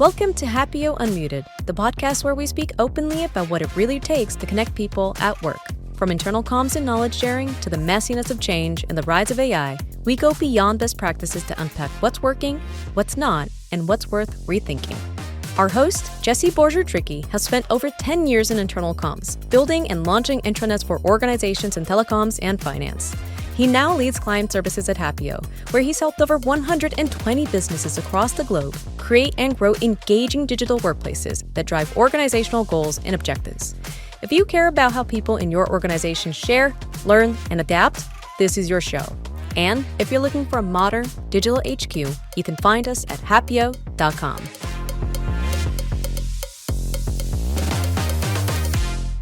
Welcome to Happeo Unmuted, the podcast where we speak openly about what it really takes to connect people at work. From internal comms and knowledge sharing to the messiness of change and the rise of AI, we go beyond best practices to unpack what's working, what's not, and what's worth rethinking. Our host, Bourgeault-Trickey, has spent over 10 years in internal comms, building and launching intranets for organizations in telecoms and finance. He now leads client services at Happeo, where he's helped over 120 businesses across the globe create and grow engaging digital workplaces that drive organizational goals and objectives. If you care about how people in your organization share, learn, and adapt, this is your show. And if you're looking for a modern digital HQ, you can find us at happeo.com.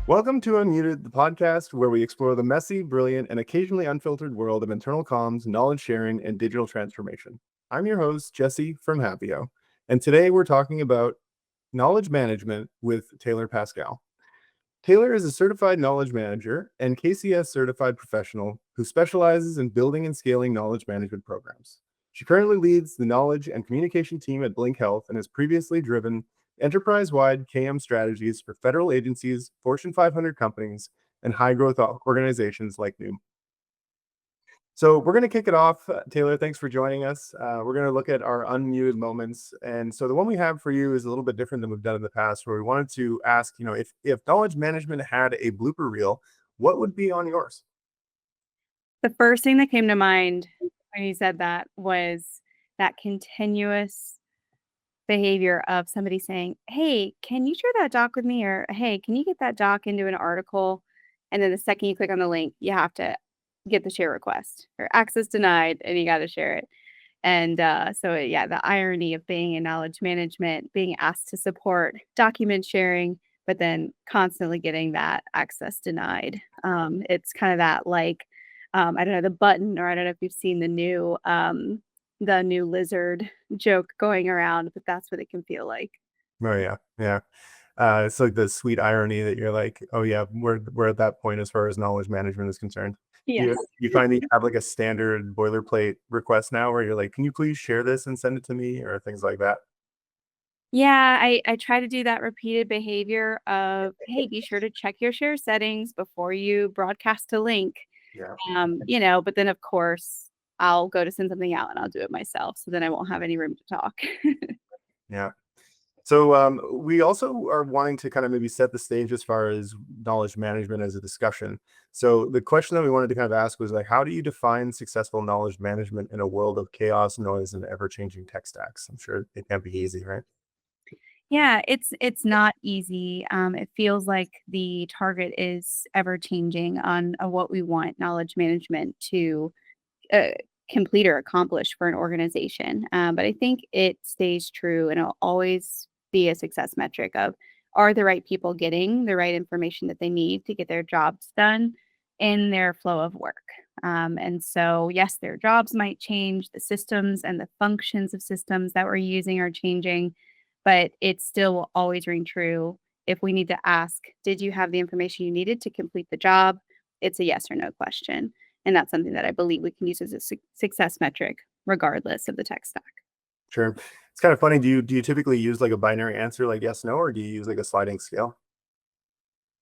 Welcome to Unmuted, the podcast where we explore the messy, brilliant, and occasionally unfiltered world of internal comms, knowledge sharing, and digital transformation. I'm your host, Jesse from Happeo, and today we're talking about knowledge management with Taylor Paschal. Taylor is a certified knowledge manager and KCS certified professional who specializes in building and scaling knowledge management programs. She currently leads the knowledge and communication team at Blink Health and has previously driven enterprise-wide KM strategies for federal agencies, Fortune 500 companies, and high-growth organizations like Noom. So we're going to kick it off. Taylor, thanks for joining us. We're going to look at our unmuted moments. And so the one we have for you is a little bit different than we've done in the past, where we wanted to ask, if knowledge management had a blooper reel, what would be on yours? The first thing that came to mind when you said that was that continuous behavior of somebody saying, "Hey, can you share that doc with me?" Or, "Hey, can you get that doc into an article?" And then the second you click on the link, you have to get the share request or access denied, and you got to share it. And the irony of being in knowledge management, being asked to support document sharing, but then constantly getting that access denied. It's kind of that I don't know, the button, or I don't know if you've seen the new lizard joke going around, but that's what it can feel like. Oh, yeah. It's like the sweet irony that you're like, oh, yeah, we're at that point as far as knowledge management is concerned. Yes. You find that you have like a standard boilerplate request now where you're like, can you please share this and send it to me, or things like that? Yeah, I try to do that repeated behavior of, hey, be sure to check your share settings before you broadcast a link. Yeah. But then of course I'll go to send something out and I'll do it myself. So then I won't have any room to talk. Yeah. So we also are wanting to kind of maybe set the stage as far as knowledge management as a discussion. So the question that we wanted to kind of ask was like, how do you define successful knowledge management in a world of chaos, noise, and ever-changing tech stacks? I'm sure it can't be easy, right? Yeah, it's not easy. It feels like the target is ever changing on what we want knowledge management to uh, complete or accomplish for an organization. But I think it stays true, and it'll always be a success metric of, are the right people getting the right information that they need to get their jobs done in their flow of work. And so, yes, their jobs might change, the systems and the functions of systems that we're using are changing, but it still will always ring true. If we need to ask, did you have the information you needed to complete the job? It's a yes or no question. And that's something that I believe we can use as a success metric, regardless of the tech stack. Sure. It's kind of funny. Do you typically use like a binary answer like yes, no, or do you use like a sliding scale?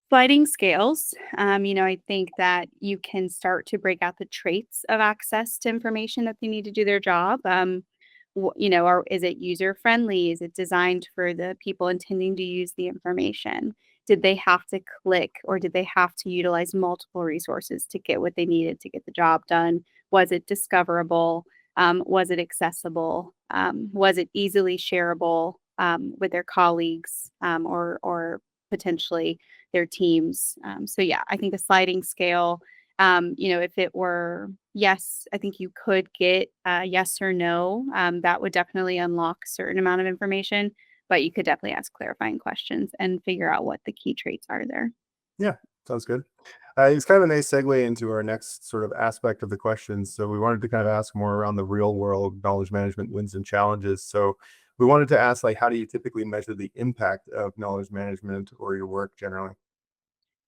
Sliding scales, I think that you can start to break out the traits of access to information that they need to do their job. Or is it user friendly? Is it designed for the people intending to use the information? Did they have to click, or did they have to utilize multiple resources to get what they needed to get the job done? Was it discoverable? Was it accessible? Was it easily shareable with their colleagues, or potentially their teams? I think the sliding scale, if it were yes, I think you could get yes or no. That would definitely unlock a certain amount of information, but you could definitely ask clarifying questions and figure out what the key traits are there. Yeah, sounds good. It's kind of a nice segue into our next sort of aspect of the questions. So we wanted to kind of ask more around the real world knowledge management wins and challenges. So we wanted to ask, like, how do you typically measure the impact of knowledge management or your work generally?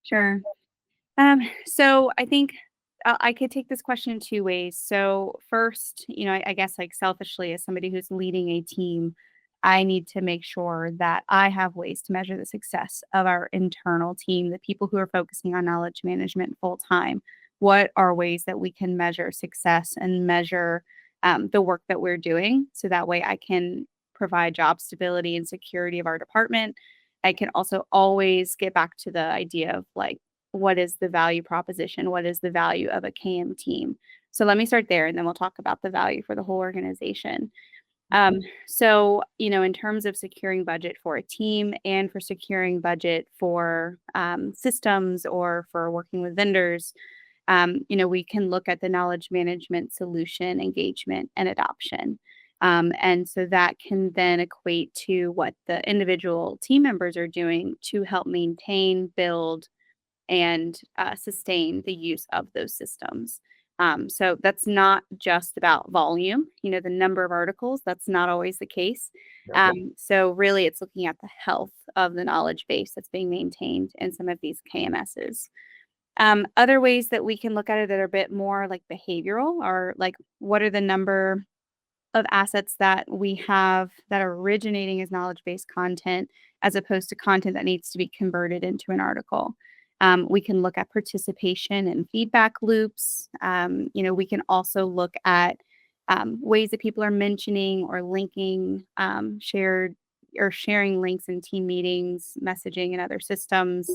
Sure. So I think I could take this question in two ways. So first, I guess like selfishly as somebody who's leading a team, I need to make sure that I have ways to measure the success of our internal team, the people who are focusing on knowledge management full time. What are ways that we can measure success and measure the work that we're doing so that way I can provide job stability and security of our department. I can also always get back to the idea of like, what is the value proposition? What is the value of a KM team? So let me start there and then we'll talk about the value for the whole organization. So, in terms of securing budget for a team and for securing budget for systems or for working with vendors, we can look at the knowledge management solution engagement and adoption. And so that can then equate to what the individual team members are doing to help maintain, build, and sustain the use of those systems. So that's not just about volume, the number of articles, that's not always the case. So really it's looking at the health of the knowledge base that's being maintained in some of these KMSs. Other ways that we can look at it that are a bit more like behavioral are like, what are the number of assets that we have that are originating as knowledge-based content as opposed to content that needs to be converted into an article. We can look at participation and feedback loops. We can also look at ways that people are mentioning or linking shared or sharing links in team meetings, messaging, and other systems.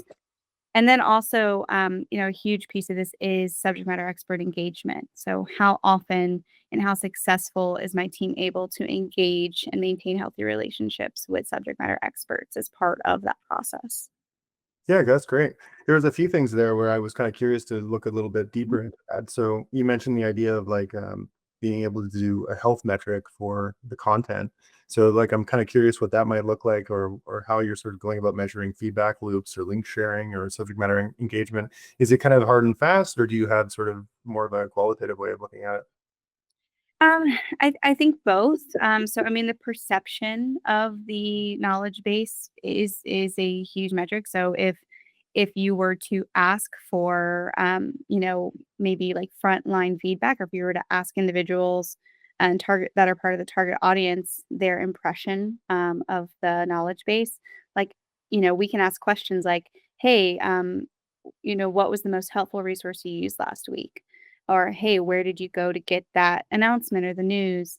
And then also, a huge piece of this is subject matter expert engagement. So how often and how successful is my team able to engage and maintain healthy relationships with subject matter experts as part of that process? Yeah, that's great. There was a few things there where I was kind of curious to look a little bit deeper into that. So you mentioned the idea of like being able to do a health metric for the content. So like I'm kind of curious what that might look like, or how you're sort of going about measuring feedback loops or link sharing or subject matter engagement. Is it kind of hard and fast, or do you have sort of more of a qualitative way of looking at it? I think both. So I mean, the perception of the knowledge base is a huge metric. So if you were to ask for, maybe like frontline feedback, or if you were to ask individuals and target that are part of the target audience, their impression of the knowledge base, like, we can ask questions like, "Hey, what was the most helpful resource you used last week?" Or, "Hey, where did you go to get that announcement or the news?"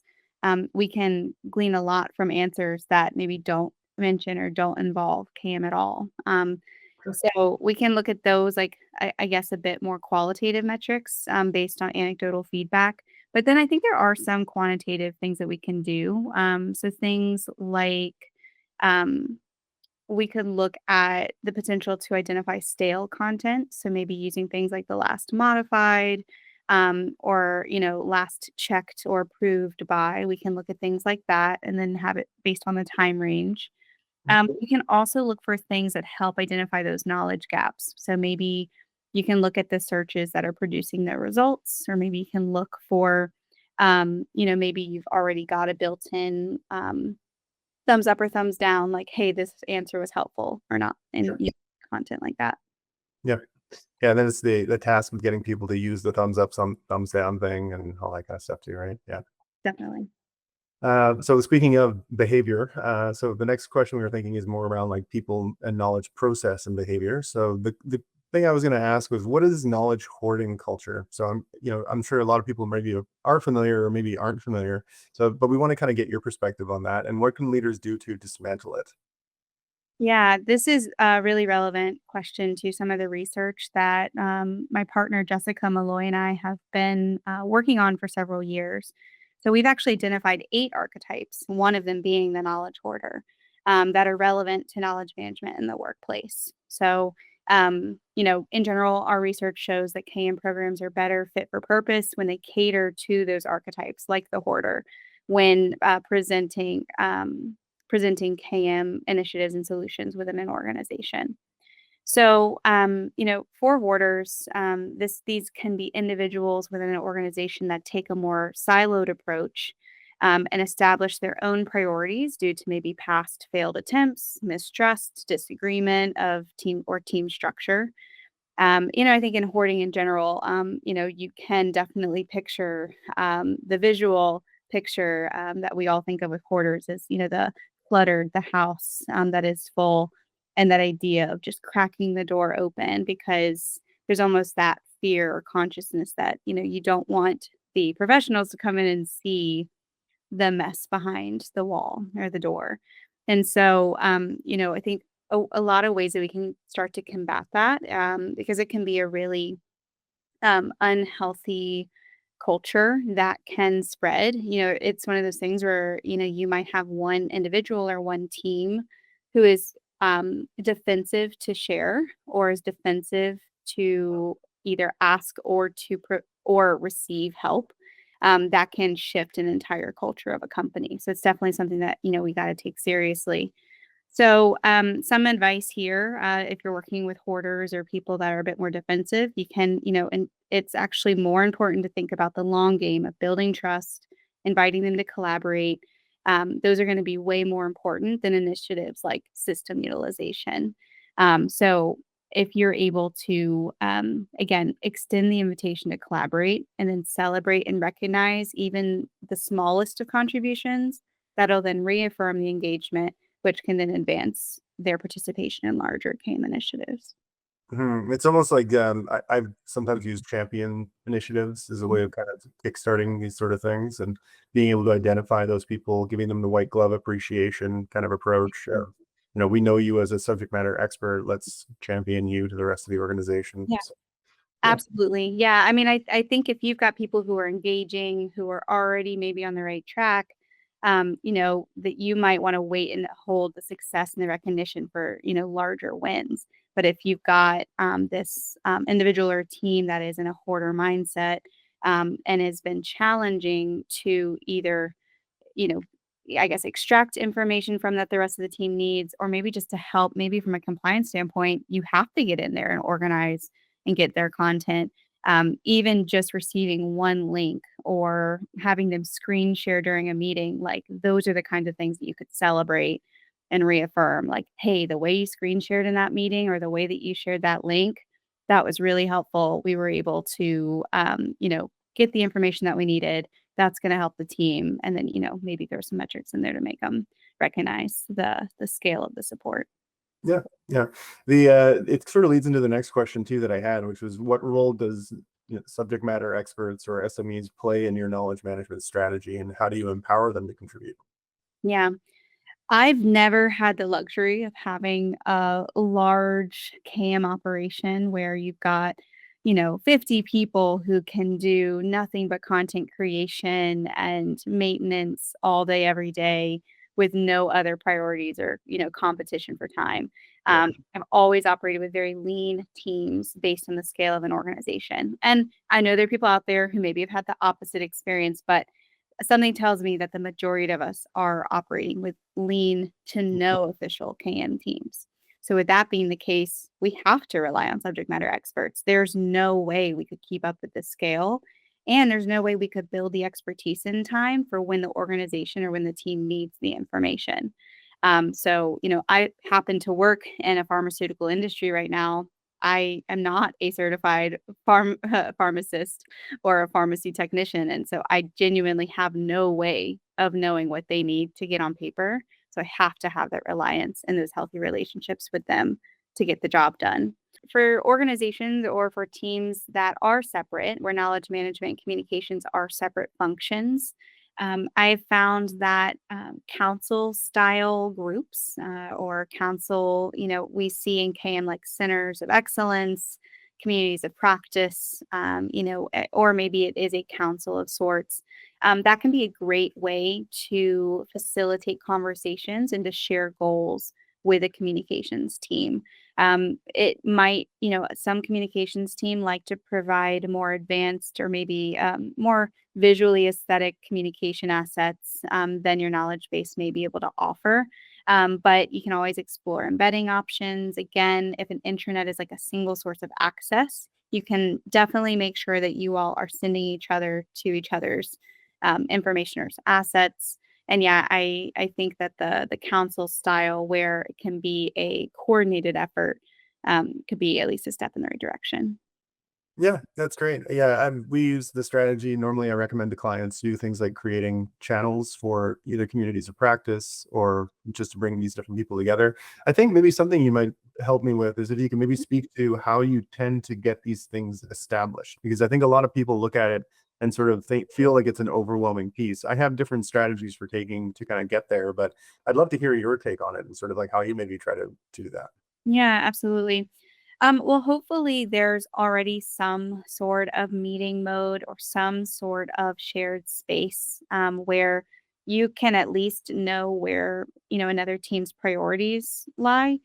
We can glean a lot from answers that maybe don't mention or don't involve CAM at all. Sure. So we can look at those, like, I guess, a bit more qualitative metrics based on anecdotal feedback. But then I think there are some quantitative things that we can do. So things like um, we could look at the potential to identify stale content. So maybe using things like the last modified or, last checked or approved by. We can look at things like that and then have it based on the time range. We can also look for things that help identify those knowledge gaps. So maybe you can look at the searches that are producing the results, or maybe you can look for, maybe you've already got a built in thumbs up or thumbs down, like, hey, this answer was helpful or not, and Sure. content like that. Yeah. Yeah, and then it's the task of getting people to use the thumbs up, some thumbs down thing and all that kind of stuff too, right? Yeah. Definitely. So speaking of behavior, so the next question we were thinking is more around like people and knowledge process and behavior. So the thing I was going to ask was, what is knowledge hoarding culture? So I'm sure a lot of people maybe are familiar or maybe aren't familiar. So, but we want to kind of get your perspective on that, and what can leaders do to dismantle it? Yeah, this is a really relevant question to some of the research that my partner Jessica Malloy and I have been working on for several years. So we've actually identified 8 archetypes, one of them being the knowledge hoarder, that are relevant to knowledge management in the workplace. So, in general, our research shows that KM programs are better fit for purpose when they cater to those archetypes, like the hoarder, when presenting KM initiatives and solutions within an organization. So, for hoarders, these can be individuals within an organization that take a more siloed approach and establish their own priorities due to maybe past failed attempts, mistrust, disagreement of team structure. I think in hoarding in general, you can definitely picture the visual picture that we all think of with hoarders is, the cluttered the house that is full, and that idea of just cracking the door open because there's almost that fear or consciousness that, you don't want the professionals to come in and see the mess behind the wall or the door. And so, I think a lot of ways that we can start to combat that because it can be a really unhealthy culture that can spread. It's one of those things where, you might have one individual or one team who is defensive to share or is defensive to either ask or or receive help. That can shift an entire culture of a company. So it's definitely something that, we got to take seriously. So, some advice here, if you're working with hoarders or people that are a bit more defensive, you can, and it's actually more important to think about the long game of building trust, inviting them to collaborate. Those are going to be way more important than initiatives like system utilization. So, if you're able to, again, extend the invitation to collaborate and then celebrate and recognize even the smallest of contributions, that'll then reaffirm the engagement which can then advance their participation in larger CAM initiatives. It's almost like I've sometimes used champion initiatives as a way of kind of kickstarting these sort of things and being able to identify those people, giving them the white glove appreciation kind of approach. We know you as a subject matter expert. Let's champion you to the rest of the organization. Yeah. So, yeah. Absolutely. Yeah. I mean, I think if you've got people who are engaging, who are already maybe on the right track, that you might want to wait and hold the success and the recognition for, larger wins. But if you've got this individual or team that is in a hoarder mindset and has been challenging to either, you know, I guess extract information from that the rest of the team needs, or maybe just to help, maybe from a compliance standpoint, you have to get in there and organize and get their content. Even just receiving one link or having them screen share during a meeting, like those are the kinds of things that you could celebrate and reaffirm. Like, hey, the way you screen shared in that meeting or the way that you shared that link, that was really helpful. We were able to, get the information that we needed. That's going to help the team. And then, maybe there's some metrics in there to make them recognize the scale of the support. Yeah, yeah. It sort of leads into the next question too that I had, which was what role does subject matter experts or SMEs play in your knowledge management strategy, and how do you empower them to contribute? Yeah. I've never had the luxury of having a large CAM operation where you've got, 50 people who can do nothing but content creation and maintenance all day, every day with no other priorities or, competition for time. Yeah. I've always operated with very lean teams based on the scale of an organization. And I know there are people out there who maybe have had the opposite experience, but something tells me that the majority of us are operating with lean to no official KM teams. So, with that being the case, we have to rely on subject matter experts. There's no way we could keep up with this scale. And there's no way we could build the expertise in time for when the organization or when the team needs the information. I happen to work in a pharmaceutical industry right now. I am not a certified pharmacist or a pharmacy technician. And so I genuinely have no way of knowing what they need to get on paper. So I have to have that reliance and those healthy relationships with them to get the job done. For organizations or for teams that are separate, where knowledge management and communications are separate functions, I've found that council style groups or council, we see in KM like centers of excellence, communities of practice, or maybe it is a council of sorts. That can be a great way to facilitate conversations and to share goals with a communications team. It might, some communications team like to provide more advanced or maybe more visually aesthetic communication assets than your knowledge base may be able to offer. But you can always explore embedding options. Again, if an intranet is like a single source of access, you can definitely make sure that you all are sending each other's information or assets. And yeah, I think that the council style where it can be a coordinated effort could be at least a step in the right direction. Yeah, that's great. Yeah, we use the strategy. Normally, I recommend to clients do things like creating channels for either communities of practice or just to bring these different people together. I think maybe something you might help me with is if you can maybe speak to how you tend to get these things established, because I think a lot of people look at it and sort of feel like it's an overwhelming piece. I have different strategies for taking to kind of get there, but I'd love to hear your take on it and sort of like how you maybe try to do that. Yeah, absolutely. Well, hopefully there's already some sort of meeting mode or some sort of shared space where you can at least know where, another team's priorities lie.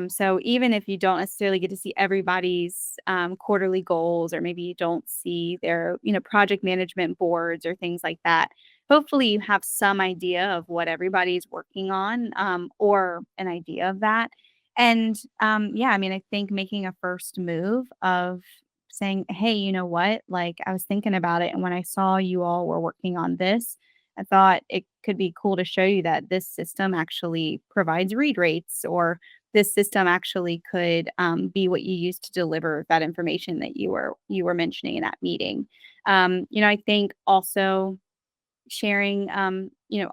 So even if you don't necessarily get to see everybody's quarterly goals, or maybe you don't see their, project management boards or things like that, hopefully you have some idea of what everybody's working on, or an idea of that. And, yeah, I mean, I think making a first move of saying, "Hey, you know what? Like, I was thinking about it, and when I saw you all were working on this, I thought it could be cool to show you that this system actually provides read rates, or this system actually could, be what you use to deliver that information that you were mentioning in that meeting." I think also sharing,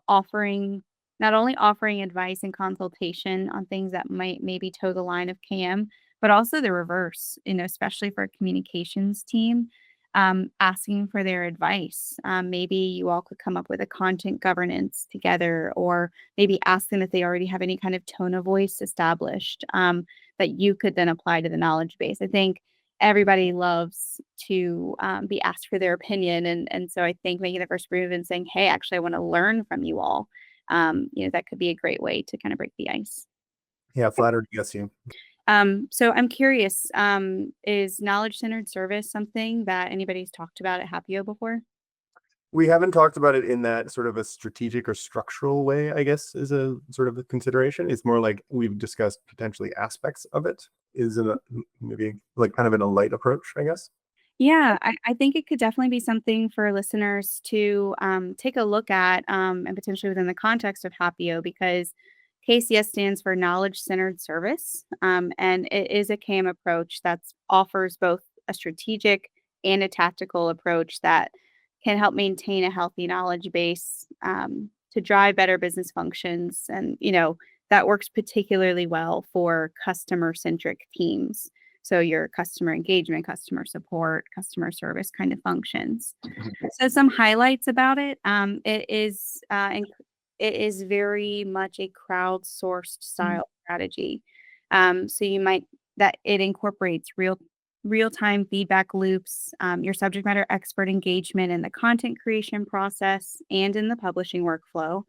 offering not only offering advice and consultation on things that might maybe toe the line of KM, but also the reverse, especially for a communications team, asking for their advice. Maybe you all could come up with a content governance together, or maybe ask them if they already have any kind of tone of voice established, that you could then apply to the knowledge base. I think everybody loves to, be asked for their opinion, and so I think making the first move and saying, "Hey, actually, I wanna learn from you all," that could be a great way to kinda break the ice. Yeah, flattered to get you. So I'm curious, is knowledge-centered service something that anybody's talked about at Happeo before? We haven't talked about it in that sort of a strategic or structural way, I guess, is a sort of a consideration. It's more like we've discussed potentially aspects of it, is in a maybe like kind of in a light approach, I guess. Yeah, I think it could definitely be something for listeners to take a look at, and potentially within the context of Happeo, because KCS stands for Knowledge Centered Service. And it is a CAM approach that offers both a strategic and a tactical approach that can help maintain a healthy knowledge base, to drive better business functions. And, that works particularly well for customer centric teams. So your customer engagement, customer support, customer service kind of functions. So some highlights about it. It is very much a crowdsourced style strategy. So you might that it incorporates real-time feedback loops, your subject matter expert engagement in the content creation process and in the publishing workflow.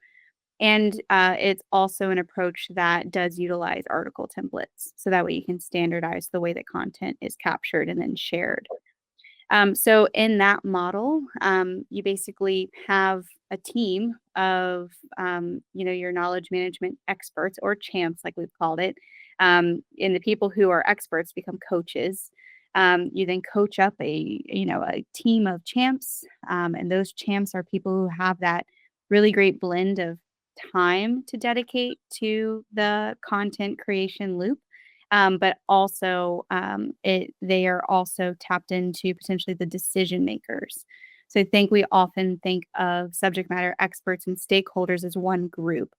And, it's also an approach that does utilize article templates, so that way you can standardize the way that content is captured and then shared. So in that model, you basically have a team of, your knowledge management experts, or champs, like we've called it. And the people who are experts become coaches. You then coach up a team of champs, and those champs are people who have that really great blend of time to dedicate to the content creation loop, but also, they are also tapped into potentially the decision makers. So I think we often think of subject matter experts and stakeholders as one group,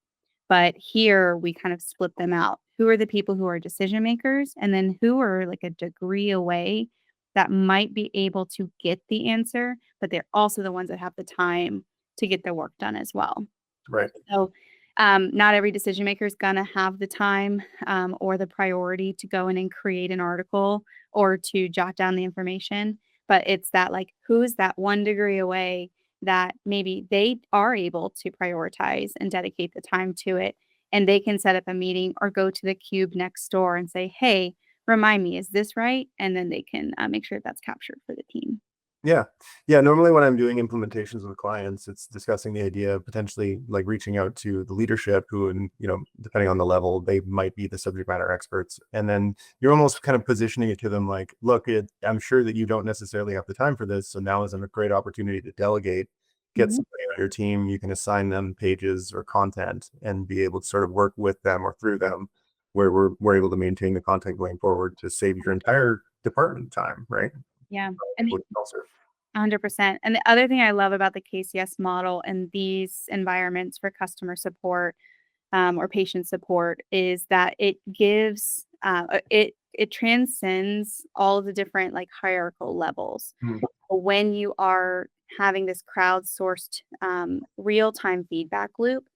but here we kind of split them out. Who are the people who are decision makers, and then who are like a degree away that might be able to get the answer, but they're also the ones that have the time to get the work done as well. Right. So, not every decision maker is gonna have the time, or the priority to go in and create an article or to jot down the information, but it's that, like, who's that 1 degree away that maybe they are able to prioritize and dedicate the time to it, and they can set up a meeting or go to the cube next door and say, "Hey, remind me, is this right?" And then they can, make sure that's captured for the team. Yeah. Yeah. Normally, when I'm doing implementations with clients, it's discussing the idea of potentially like reaching out to the leadership who, and, depending on the level, they might be the subject matter experts. And then you're almost kind of positioning it to them like, look, I'm sure that you don't necessarily have the time for this. So now is a great opportunity to delegate, get Mhm. somebody on your team. You can assign them pages or content and be able to sort of work with them or through them, where we're able to maintain the content going forward to save your entire department time, right? Yeah. And able to self-serve. 100%. And the other thing I love about the KCS model and these environments for customer support or patient support is that it gives it transcends all of the different like hierarchical levels. Mhm. When you are having this crowdsourced real-time feedback loop,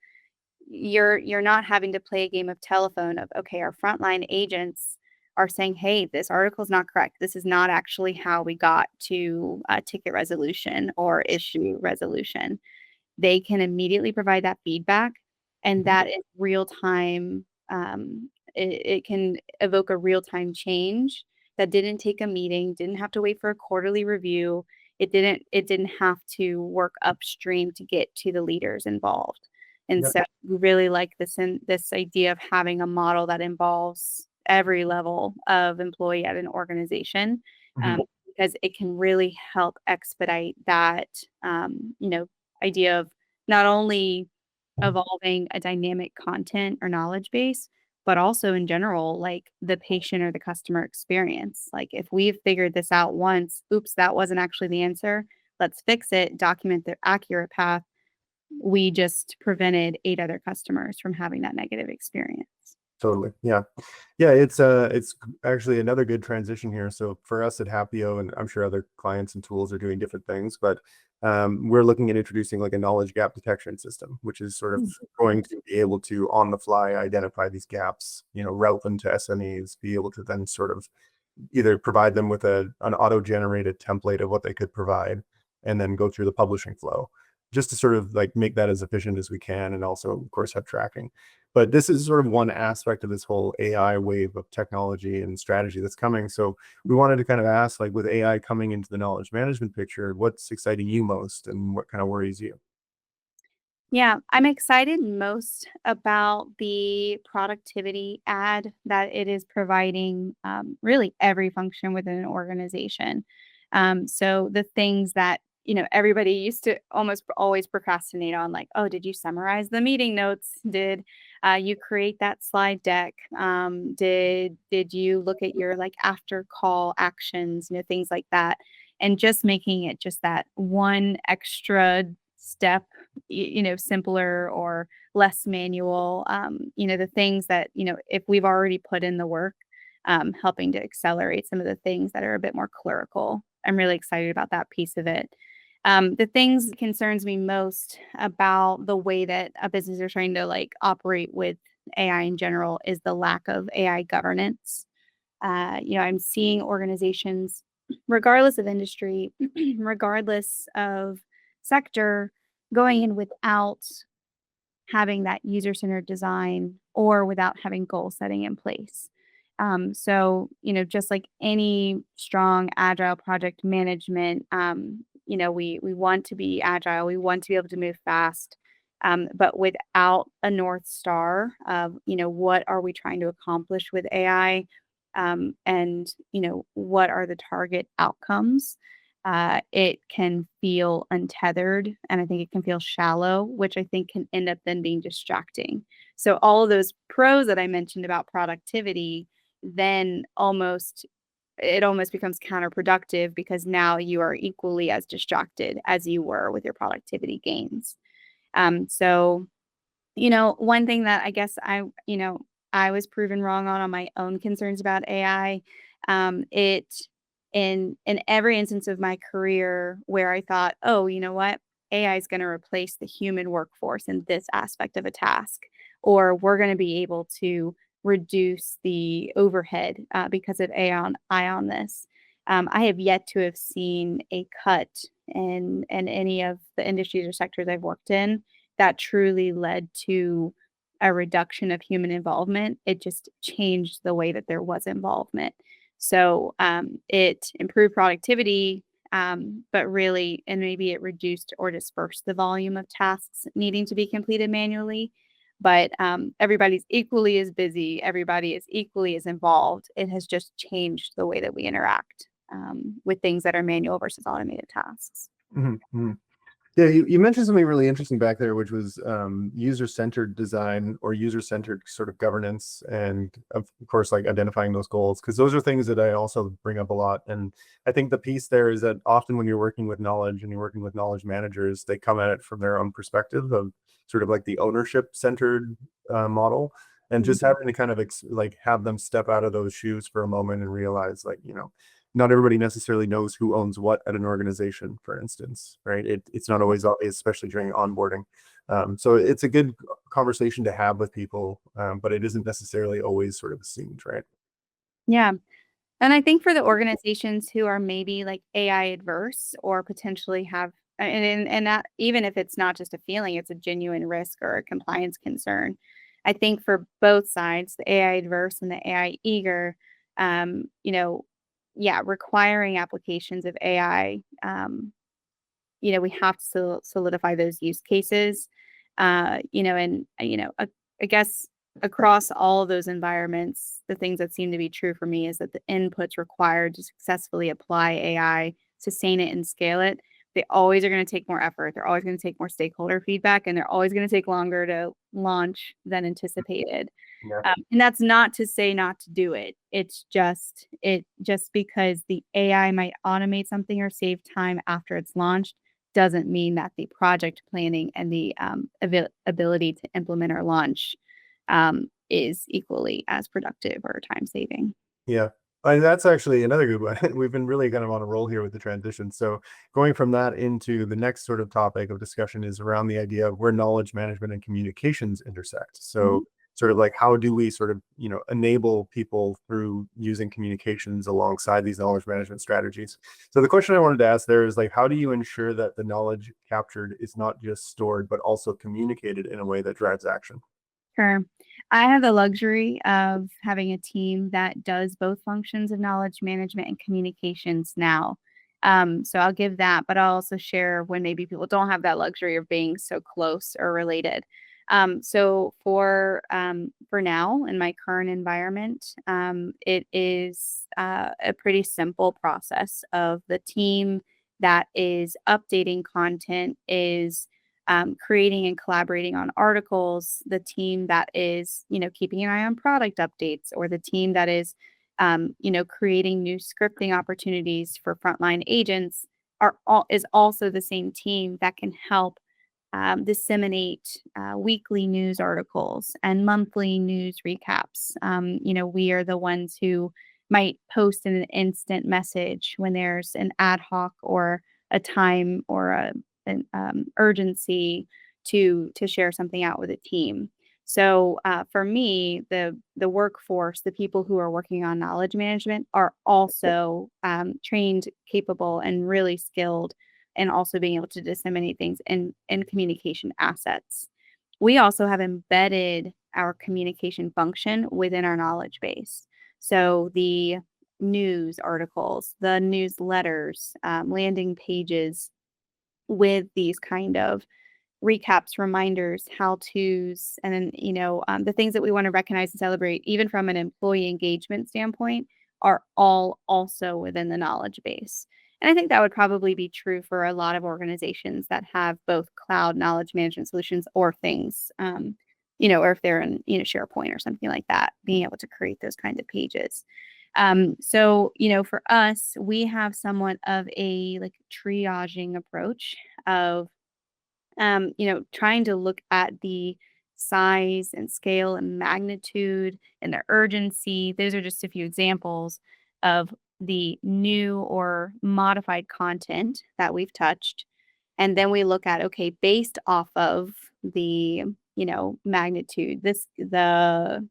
you're not having to play a game of telephone of, okay, our frontline agents are saying, hey, this article is not correct. This is not actually how we got to ticket resolution or issue resolution. They can immediately provide that feedback, and that is real time. It can evoke a real time change that didn't take a meeting, didn't have to wait for a quarterly review. It didn't have to work upstream to get to the leaders involved. And Yep. so we really like this idea of having a model that involves every level of employee at an organization, Mhm. because it can really help expedite that idea of not only evolving a dynamic content or knowledge base, but also in general, like the patient or the customer experience. Like if we've figured this out once, oops, that wasn't actually the answer. Let's fix it, document the accurate path. We just prevented 8 other customers from having that negative experience. Totally. Yeah. Yeah, it's actually another good transition here. So for us at Happeo, and I'm sure other clients and tools are doing different things, but we're looking at introducing like a knowledge gap detection system, which is sort of going to be able to on the fly identify these gaps, route them to SMEs, be able to then sort of either provide them with an auto-generated template of what they could provide, and then go through the publishing flow, just to sort of like make that as efficient as we can, and also, of course, have tracking. But this is sort of one aspect of this whole AI wave of technology and strategy that's coming. So we wanted to kind of ask, like, with AI coming into the knowledge management picture, what's exciting you most, and what kind of worries you? Yeah, I'm excited most about the productivity add that it is providing, really every function within an organization. So the things that everybody used to almost always procrastinate on, like, oh, did you summarize the meeting notes? Did you create that slide deck? Did you look at your like after call actions? Things like that, and just making it just that one extra step simpler or less manual, the things that, if we've already put in the work, helping to accelerate some of the things that are a bit more clerical. I'm really excited about that piece of it. The things that concerns me most about the way that a business are trying to like operate with AI in general is the lack of AI governance. I'm seeing organizations, regardless of industry, regardless of sector, going in without having that user-centered design or without having goal setting in place. So, just like any strong agile project management, we want to be agile, we want to be able to move fast, but without a North Star of, what are we trying to accomplish with AI, and, what are the target outcomes, it can feel untethered, and I think it can feel shallow, which I think can end up then being distracting. So all of those pros that I mentioned about productivity, then it almost becomes counterproductive because now you are equally as distracted as you were with your productivity gains. So one thing that I guess I was proven wrong on my own concerns about AI, it in every instance of my career where I thought, oh, you know what, AI is going to replace the human workforce in this aspect of a task, or we're going to be able to reduce the overhead because of AI on this. I have yet to have seen a cut in any of the industries or sectors I've worked in that truly led to a reduction of human involvement. It just changed the way that there was involvement. So it improved productivity, but really, and maybe it reduced or dispersed the volume of tasks needing to be completed manually. But everybody's equally as busy. Everybody is equally as involved. It has just changed the way that we interact with things that are manual versus automated tasks. Mhm, mhm. Yeah, you mentioned something really interesting back there, which was user-centered design or user-centered sort of governance, and of course, like identifying those goals, because those are things that I also bring up a lot. And I think the piece there is that often when you're working with knowledge and you're working with knowledge managers, they come at it from their own perspective of sort of like the ownership-centered model, and just Mhm. having to kind of like have them step out of those shoes for a moment and realize, like, not everybody necessarily knows who owns what at an organization, for instance, right? It's not always obvious, especially during onboarding. So it's a good conversation to have with people, but it isn't necessarily always sort of assumed, right? Yeah. And I think for the organizations who are maybe like AI adverse or potentially have and that even if it's not just a feeling, it's a genuine risk or a compliance concern. I think for both sides, the AI adverse and the AI eager, you know, yeah, requiring applications of AI, we have to solidify those use cases, I guess across all of those environments, the things that seem to be true for me is that the inputs required to successfully apply AI, sustain it, and scale it, they always are going to take more effort. They're always going to take more stakeholder feedback, and they're always going to take longer to launch than anticipated. Yeah. And that's not to say not to do it. It's just because the AI might automate something or save time after it's launched doesn't mean that the project planning and the ability to implement or launch is equally as productive or time saving. Yeah. And that's actually another good one. We've been really kind of on a roll here with the transition. So going from that into the next sort of topic of discussion is around the idea of where knowledge management and communications intersect. So Mhm. sort of like how do we sort of, enable people through using communications alongside these knowledge management strategies? So the question I wanted to ask there is like, how do you ensure that the knowledge captured is not just stored, but also communicated in a way that drives action? Sure. I have the luxury of having a team that does both functions of knowledge management and communications now. So I'll give that, but I'll also share when maybe people don't have that luxury of being so close or related. So for now in my current environment, it is a pretty simple process of the team that is updating content is creating and collaborating on articles, the team that is, keeping an eye on product updates, or the team that is, creating new scripting opportunities for frontline agents is also the same team that can help disseminate weekly news articles and monthly news recaps. We are the ones who might post in an instant message when there's an ad hoc or a time or an urgency to share something out with a team. So for me, the workforce, the people who are working on knowledge management, are also trained, capable, and really skilled and also being able to disseminate things in communication assets. We also have embedded our communication function within our knowledge base. So the news articles, the newsletters, landing pages with these kind of recaps, reminders, how to's, and then, the things that we want to recognize and celebrate, even from an employee engagement standpoint, are all also within the knowledge base. And I think that would probably be true for a lot of organizations that have both cloud knowledge management solutions or things, or if they're in, SharePoint or something like that, being able to create those kinds of pages. So, for us, we have somewhat of a like triaging approach of trying to look at the size and scale and magnitude and the urgency. Those are just a few examples of the new or modified content that we've touched. And then we look at, okay, based off of the, magnitude, the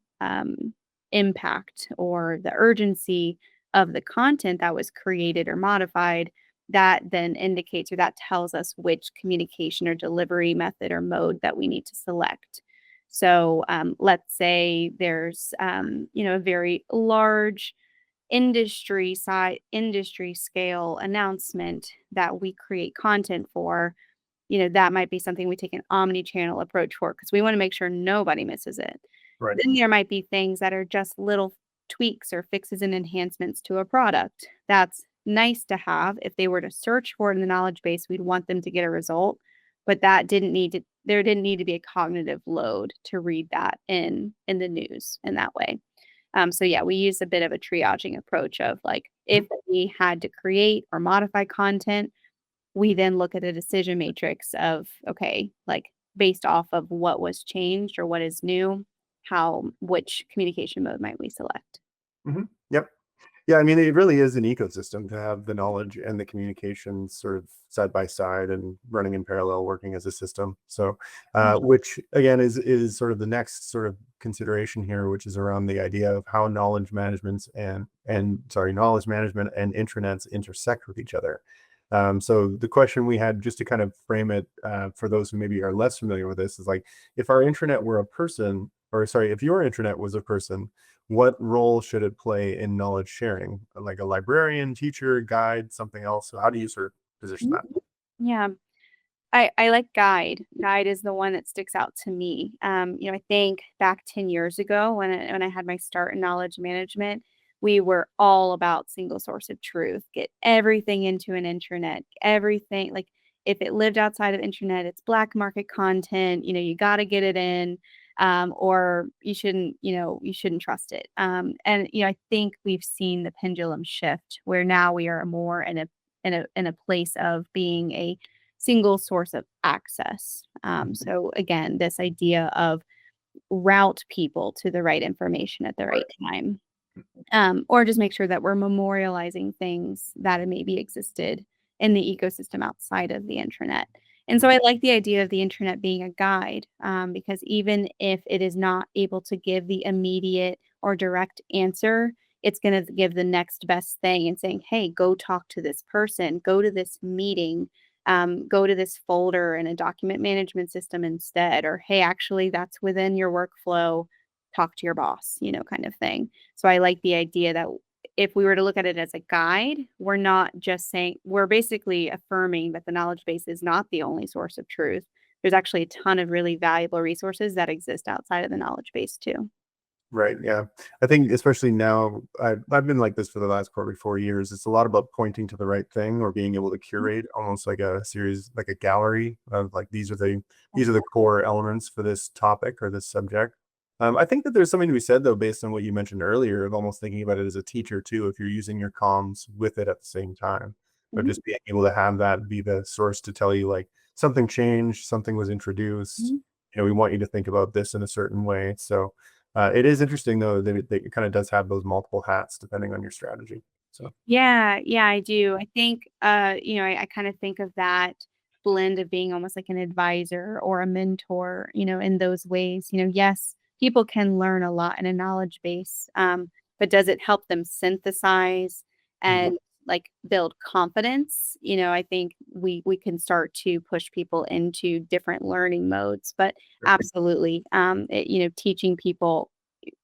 impact or the urgency of the content that was created or modified, that then indicates or that tells us which communication or delivery method or mode that we need to select. So let's say there's a very large industry scale announcement that we create content for. That might be something we take an omni-channel approach for because we want to make sure nobody misses it. Right. Then there might be things that are just little tweaks or fixes and enhancements to a product. That's nice to have. If they were to search for it in the knowledge base, we'd want them to get a result. but there didn't need to be a cognitive load to read that in the news in that way. So yeah, we use a bit of a triaging approach of like if we had to create or modify content, we then look at a decision matrix of, okay, like based off of what was changed or what is new, which communication mode might we select? Mhm. Yep. Yeah, I mean, it really is an ecosystem to have the knowledge and the communication sort of side by side and running in parallel, working as a system. So, which again is sort of the next sort of consideration here, which is around the idea of how knowledge management and intranets intersect with each other. So the question we had, just to kind of frame it for those who maybe are less familiar with this, is like, if our intranet were a person, or sorry, if your intranet was a person, what role should it play in knowledge sharing? Like a librarian, teacher, guide, something else? So how do you sort of position Mhm. that? Yeah. I like guide. Guide is the one that sticks out to me. I think back 10 years ago when I had my start in knowledge management, we were all about single source of truth. Get everything into an intranet. Everything like if it lived outside of intranet, it's black market content. You got to get it in, or you shouldn't trust it. And I think we've seen the pendulum shift where now we are more in a place of being a single source of access. So again, this idea of route people to the right information at the right time, or just make sure that we're memorializing things that have maybe existed in the ecosystem outside of the intranet. And so I like the idea of the internet being a guide because even if it is not able to give the immediate or direct answer, it's going to give the next best thing and saying, hey, go talk to this person, go to this meeting, go to this folder in a document management system instead, or hey, actually, that's within your workflow. Talk to your boss, kind of thing. So I like the idea that if we were to look at it as a guide, we're not just saying we're basically affirming that the knowledge base is not the only source of truth. There's actually a ton of really valuable resources that exist outside of the knowledge base too. Right. Yeah. I think especially now, I've been like this for the last probably 4 years. It's a lot about pointing to the right thing or being able to curate almost like a series, like a gallery of like these are the core elements for this topic or this subject. I think that there's something to be said though, based on what you mentioned earlier, of almost thinking about it as a teacher too, if you're using your comms with it at the same time, of Mhm, just being able to have that be the source to tell you like something changed, something was introduced. mhm. We want you to think about this in a certain way. So it is interesting though that it kind of does have those multiple hats depending on your strategy. So Yeah, yeah, I do. I think, I kind of think of that blend of being almost like an advisor or a mentor, in those ways. Yes, people can learn a lot in a knowledge base, but does it help them synthesize mhm, and like build confidence? I think we can start to push people into different learning modes, but absolutely, teaching people,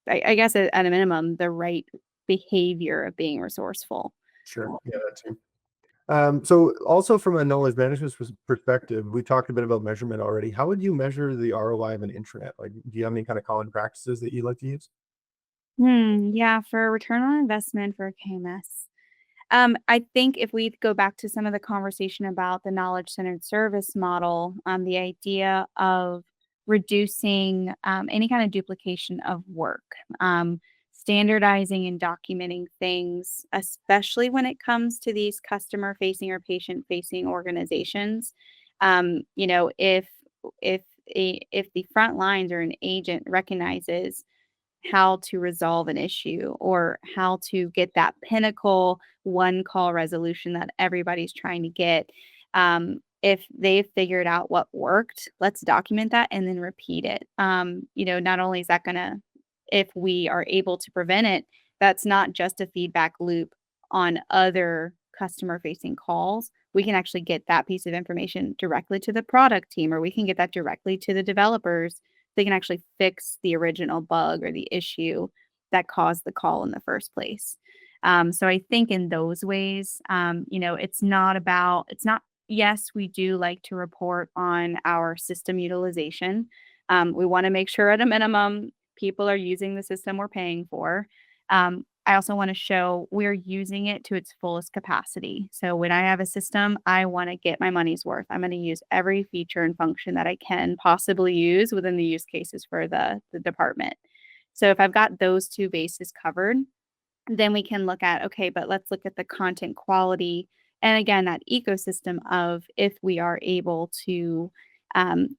I guess at a minimum, the right behavior of being resourceful. sure, yeah, that too. So also from a knowledge management perspective, we talked a bit about measurement already. How would you measure the ROI of an intranet? Like, do you have any kind of common practices that you like to use? Yeah, for return on investment for a KMS. I think if we go back to some of the conversation about the knowledge-centered service model, the idea of reducing any kind of duplication of work, standardizing and documenting things, especially when it comes to these customer-facing or patient-facing organizations. If the front lines or an agent recognizes how to resolve an issue or how to get that pinnacle one call resolution that everybody's trying to get. If they've figured out what worked, let's document that and then repeat it. Not only is that going to, if we are able to prevent it, that's not just a feedback loop on other customer facing calls. We can actually get that piece of information directly to the product team, or we can get that directly to the developers. They can actually fix the original bug or the issue that caused the call in the first place. So I think in those ways, yes, we do like to report on our system utilization. We want to make sure at a minimum people are using the system we're paying for. I also want to show we're using it to its fullest capacity. So when I have a system, I want to get my money's worth. I'm going to use every feature and function that I can possibly use within the use cases for the department. So if I've got those two bases covered, then we can look at, okay, but let's look at the content quality. And again, that ecosystem of if we are able to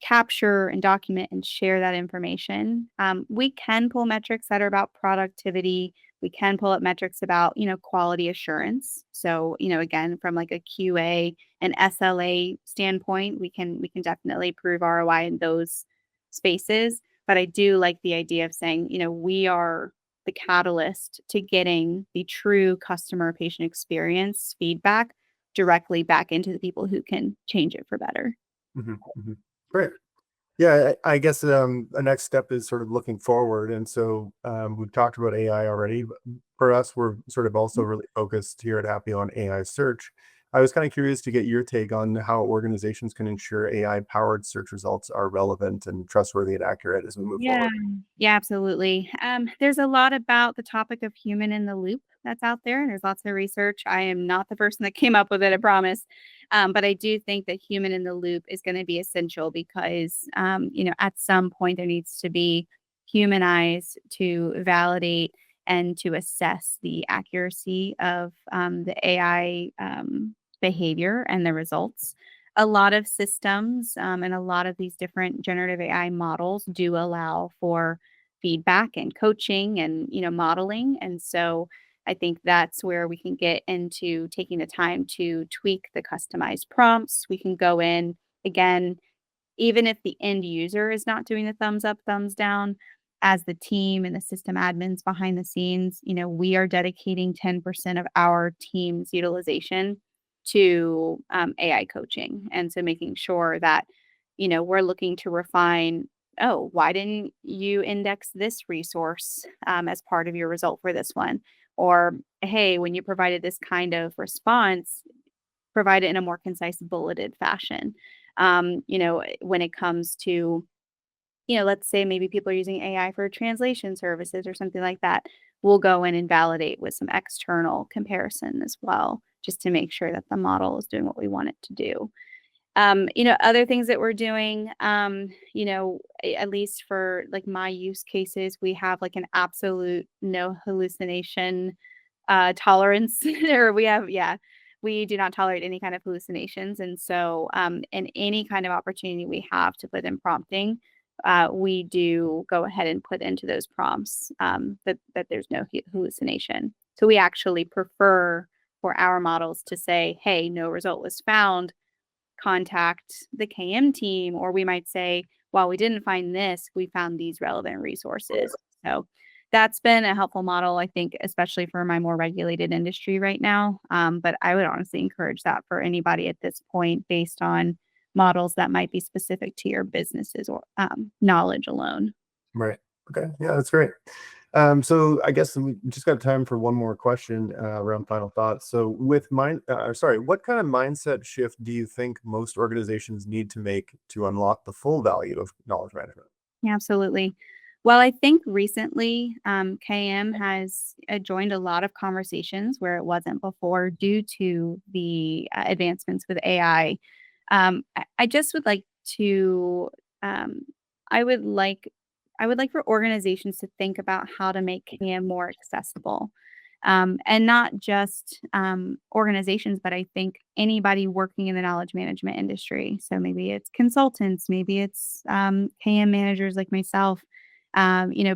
capture and document and share that information, we can pull metrics that are about productivity. We can pull up metrics about, quality assurance. So, again, from like a QA and SLA standpoint, we can definitely prove ROI in those spaces. But I do like the idea of saying, we are the catalyst to getting the true customer patient experience feedback directly back into the people who can change it for better. Mhm, mhm. Great. Yeah, I guess the next step is sort of looking forward. And so we've talked about AI already. But for us, we're sort of also really focused here at Happy on AI search. I was kind of curious to get your take on how organizations can ensure AI-powered search results are relevant and trustworthy and accurate as we move Yeah. forward. Yeah, absolutely. There's a lot about the topic of human in the loop that's out there, and there's lots of research. I am not the person that came up with it, I promise. But I do think that human in the loop is going to be essential because, at some point there needs to be human eyes to validate and to assess the accuracy of the AI behavior and the results. A lot of systems and a lot of these different generative AI models do allow for feedback and coaching and modeling, and so I think that's where we can get into taking the time to tweak the customized prompts. We can go in again, even if the end user is not doing the thumbs up, thumbs down, as the team and the system admins behind the scenes, we are dedicating 10% of our team's utilization to AI coaching. And so making sure that, we're looking to refine, oh, why didn't you index this resource as part of your result for this one? Or, hey, when you provided this kind of response, provide it in a more concise, bulleted fashion. When it comes to, let's say maybe people are using AI for translation services or something like that, we'll go in and validate with some external comparison as well, just to make sure that the model is doing what we want it to do. Other things that we're doing, at least for like my use cases, we have like an absolute no hallucination tolerance, or we do not tolerate any kind of hallucinations. And so, in any kind of opportunity we have to put in prompting, we do go ahead and put into those prompts that there's no hallucination. So we actually prefer for our models to say, hey, no result was found, contact the KM team, or we might say, while we didn't find this, we found these relevant resources. So that's been a helpful model, I think, especially for my more regulated industry right now. But I would honestly encourage that for anybody at this point based on models that might be specific to your businesses or knowledge alone. Right. Okay. Yeah, that's great. So I guess we just got time for one more question around final thoughts. So what kind of mindset shift do you think most organizations need to make to unlock the full value of knowledge management? Yeah, absolutely. Well, I think recently KM has joined a lot of conversations where it wasn't before due to the advancements with AI. I just would like to, um, I would like, I would like for organizations to think about how to make KM more accessible. And not just organizations, but I think anybody working in the knowledge management industry. So maybe it's consultants, maybe it's KM managers like myself,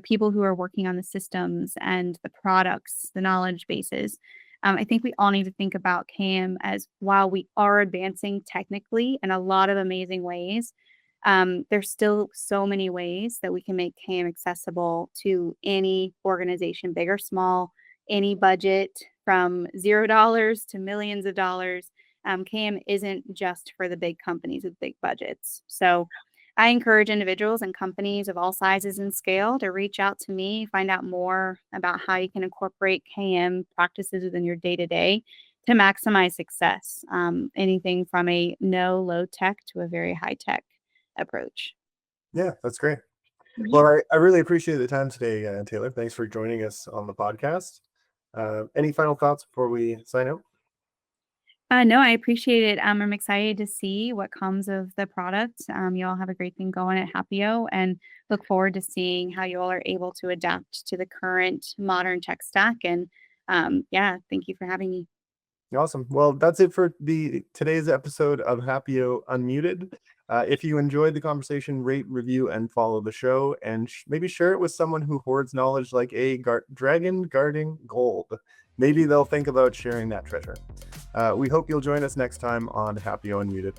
people who are working on the systems and the products, the knowledge bases. I think we all need to think about KM as while we are advancing technically in a lot of amazing ways, there's still so many ways that we can make KM accessible to any organization, big or small, any budget from $0 to millions of dollars. KM isn't just for the big companies with big budgets. So I encourage individuals and companies of all sizes and scale to reach out to me, find out more about how you can incorporate KM practices within your day to day to maximize success. Anything from a no low tech to a very high tech approach. Yeah, that's great. Yeah. Well, I really appreciate the time today, Taylor. Thanks for joining us on the podcast. Any final thoughts before we sign out? No, I appreciate it. I'm excited to see what comes of the product. You all have a great thing going at Happeo and look forward to seeing how you all are able to adapt to the current modern tech stack. And yeah, thank you for having me. Awesome. Well, that's it for today's episode of Happeo Unmuted. If you enjoyed the conversation, rate, review, and follow the show, and maybe share it with someone who hoards knowledge like a dragon guarding gold. Maybe they'll think about sharing that treasure. We hope you'll join us next time on Happeo Unmuted.